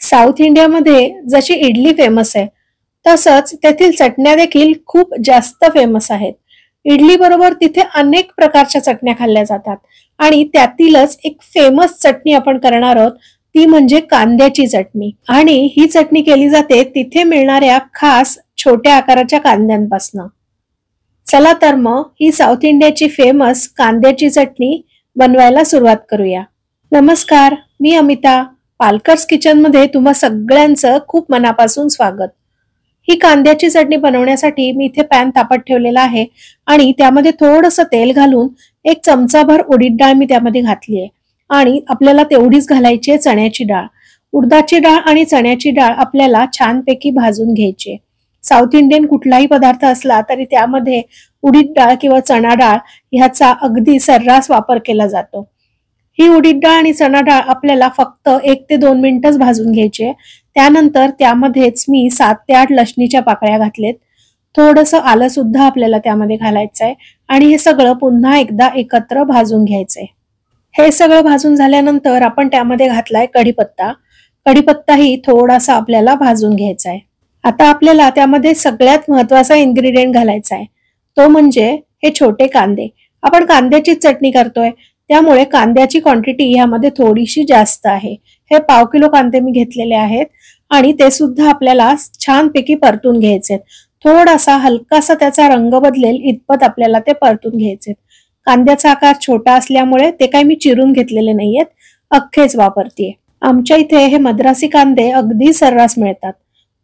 South इंडियामध्ये जशी idli famous आहे, तसंच तेथील चटण्या देखील खूप जास्त फेमस आहेत. इडली बरोबर तिथे अनेक प्रकारच्या चटण्या खाल्ल्या जातात आणि त्यातीलच एक फेमस चटणी आपण करणार आहोत, ती म्हणजे कांद्याची चटणी. आणि ही चटणी केली जाते तिथे मिळणाऱ्या खास छोट्या आकाराच्या कांद्यांपासून. चला तर मग ही साऊथ इंडियाची फेमस कांद्याची चटणी बनवायला सुरुवात करूया. नमस्कार, मी अमिता. पालकर्स किचन मध्ये तुम्हा सगळ्यांचं खूप मनापासून स्वागत. ही कांद्याची चटणी बनवण्यासाठी मी इथे पॅन तापत ठेवलेला आहे आणि त्यामध्ये थोडंसं तेल घालून एक चमचाभर उडीद डाळ मी त्यामध्ये घातली आहे. आणि आपल्याला तेवढीच घालायची आहे चण्याची डाळ. उडदाची डाळ आणि चण्याची डाळ आपल्याला छानपैकी भाजून घ्यायची आहे. साऊथ इंडियन कुठलाही पदार्थ असला तरी त्यामध्ये उडीद डाळ किंवा चणा डाळ ह्याचा अगदी सर्रास वापर केला जातो. ही उडीद डाळ आणि चणा डाळ आपल्याला फक्त 1 ते 2 मिनिटच भाजून घ्यायची. त्यानंतर त्यामध्येच मी 7 ते 8 लसणीच्या पाकळ्या घातलेत. थोडंसं आलं सुद्धा आपल्याला त्यामध्ये घालायचं आहे आणि हे सगळं पुन्हा एकदा एकत्र भाजून घ्यायचंय. हे सगळं भाजून झाल्यानंतर आपण त्यामध्ये घातलाय कढीपत्ता. कढीपत्ताही थोडासा आपल्याला भाजून घ्यायचा आहे. आता आपल्याला त्यामध्ये सगळ्यात महत्वाचा इन्ग्रेडियंट घालायचा आहे, तो म्हणजे हे छोटे कांदे. आपण कांद्याची चटणी करतोय त्यामुळे कांद्याची क्वांटिटी यामध्ये थोडीशी जास्त आहे. हे 1/2 किलो कांदे मी घेतलेले आहेत आणि ते सुद्धा आपल्याला छानपैकी परतून घ्यायचे. थोडासा हलकासा त्याचा रंग बदलेल इतपत आपल्याला ते परतून घ्यायचे. कांद्याचा आकार छोटा असल्यामुळे ते काही मी चिरून घेतलेले नाहीयेत, अख्खेच वापरतेय. आमच्या इथे हे मद्रासी कांदे अगदी सर्रास मिळतात,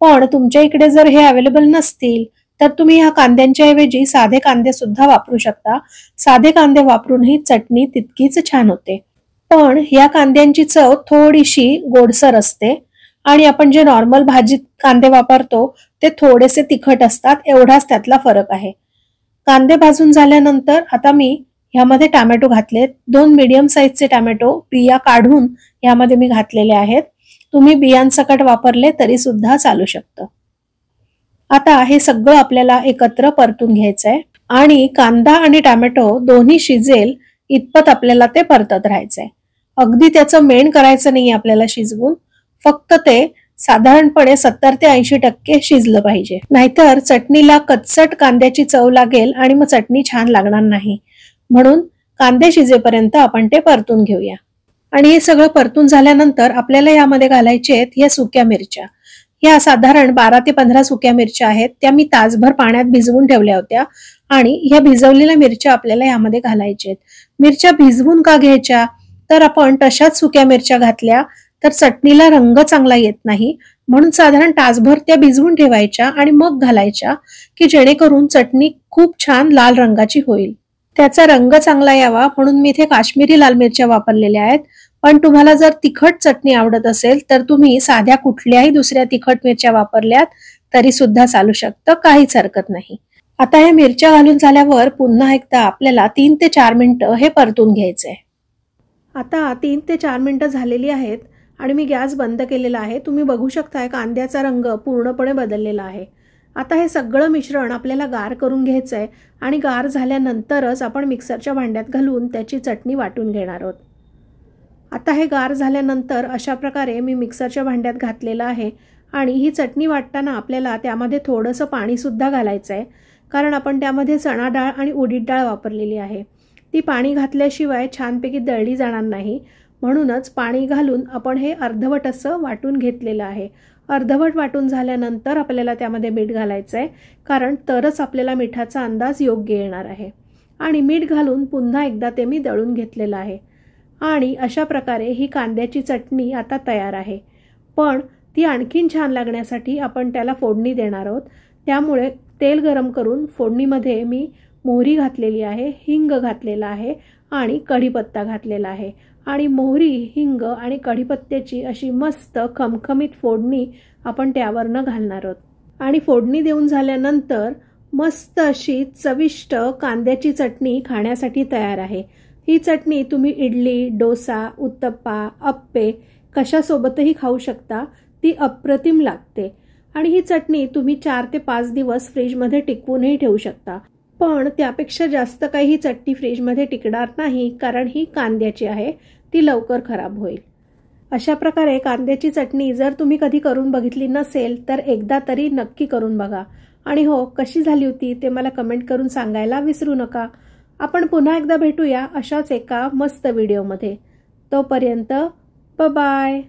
पण तुमच्या इकडे जर हे अवेलेबल नसतील तर तुम्ही ह्या कांद्यांच्या ऐवजी साधे कांदे सुद्धा वापरू शकता. साधे कांदे वापरून ही चटणी तितकीच छान होते. पण या कांद्यांची चव थोडीशी गोडसर असते आणि आपण जे नॉर्मल भाजीत कांदे वापरतो ते थोडेसे तिखट असतात, एवढाच त्यातला फरक आहे. कांदे भाजून झाल्यानंतर आता मी ह्यामध्ये टोमॅटो घातलेत. 2 मीडियम साईजचे टोमॅटो बिया काढून यामध्ये मी घातलेले आहेत. तुम्ही बियांसकट वापरले तरी सुद्धा चालू शकतं. आता हे सगळं आपल्याला एकत्र परतून घ्यायचंय आणि कांदा आणि टोमॅटो दोन्ही शिजेल इतपत आपल्याला ते परतत राहायचंय. अगदी त्याचं मेण करायचं नाही आपल्याला शिजवून, फक्त ते साधारणपणे 70 ते 80% शिजलं पाहिजे. नाहीतर चटणीला कच्चट कांद्याची चव लागेल आणि मग चटणी छान लागणार नाही. म्हणून कांदे शिजेपर्यंत आपण ते परतून घेऊया. आणि हे सगळं परतून झाल्यानंतर आपल्याला यामध्ये घालायचे आहेत या सुक्या मिरच्या. या साधारण 12 ते 15 सुक्या मिरच्या आहेत. त्या मी तासभर पाण्यात भिजवून ठेवल्या होत्या आणि ह्या भिजवलेल्या मिरच्या आपल्याला यामध्ये घालायच्या आहेत. मिरच्या भिजवून का घ्यायच्या, तर आपण तशाच सुक्या मिरच्या घातल्या तर चटणीला रंग चांगला येत नाही. म्हणून साधारण तासभर त्या भिजवून ठेवायच्या आणि मग घालायच्या, की जेणेकरून चटणी खूप छान लाल रंगाची होईल. त्याचा रंग चांगला यावा म्हणून मी इथे काश्मीरी लाल मिरच्या वापरलेल्या आहेत. पण तुम्हाला जर तिखट चटणी आवडत असेल तर तुम्ही साध्या कुठल्याही दुसऱ्या तिखट मिरच्या वापरल्यात तरी सुद्धा चालू शकतं, काहीच हरकत नाही. आता हे मिरच्या घालून झाल्यावर पुन्हा एकदा आपल्याला 3 ते 4 मिनिटं हे परतून घ्यायचंय. आता 3 ते 4 मिनिटं झालेली आहेत आणि मी गॅस बंद केलेला आहे. तुम्ही बघू शकताय कांद्याचा रंग पूर्णपणे बदललेला आहे. आता हे सगळं मिश्रण आपल्याला गार करून घ्यायचंय आणि गार झाल्यानंतरच आपण मिक्सरच्या भांड्यात घालून त्याची चटणी वाटून घेणार आहोत. आता हे गार झाल्यानंतर अशा प्रकारे मी मिक्सरच्या भांड्यात घातलेलं आहे आणि ही चटणी वाटताना आपल्याला त्यामध्ये थोडंसं पाणी सुद्धा घालायचं आहे, कारण आपण त्यामध्ये चणा डाळ आणि उडीद डाळ वापरलेली आहे. ती पाणी घातल्याशिवाय छानपैकी दळली जाणार नाही. म्हणूनच पाणी घालून आपण हे अर्धवट असं वाटून घेतलेलं आहे. अर्धवट वाटून झाल्यानंतर आपल्याला त्यामध्ये मीठ घालायचं आहे, कारण तरच आपल्याला मिठाचा अंदाज योग्य येणार आहे. आणि मीठ घालून पुन्हा एकदा ते मी दळून घेतलेलं आहे. आणि अशा प्रकारे ही कांद्याची चटणी आता तयार आहे. पण ती आणखीन छान लागण्यासाठी आपण त्याला फोडणी देणार आहोत. त्यामुळे तेल गरम करून फोडणीमध्ये मी मोहरी घातलेली आहे, हिंग घातलेला आहे आणि कढीपत्ता घातलेला आहे. आणि मोहरी, हिंग आणि कढीपत्त्याची अशी मस्त खमखमीत फोडणी आपण त्यावरनं घालणार आहोत. आणि फोडणी देऊन झाल्यानंतर मस्त अशी चविष्ट कांद्याची चटणी खाण्यासाठी तयार आहे. ही चटणी तुम्ही इडली, डोसा, उत्तप्पा, अप्पे कशासोबतही खाऊ शकता. ती अप्रतिम लागते. आणि ही चटणी तुम्ही 4 ते 5 दिवस फ्रीजमध्ये टिकवूनही ठेवू शकता. पण त्यापेक्षा जास्त काही ही चटणी फ्रीजमध्ये टिकणार नाही, कारण ही कांद्याची आहे, ती लवकर खराब होईल. अशा प्रकारे कांद्याची चटणी जर तुम्ही कधी करून बघितली नसेल तर एकदा तरी नक्की करून बघा. आणि हो, कशी झाली होती ते मला कमेंट करून सांगायला विसरू नका. आपण पुन्हा एकदा भेटूया अशाच एका मस्त व्हिडिओमध्ये. तोपर्यंत बाय.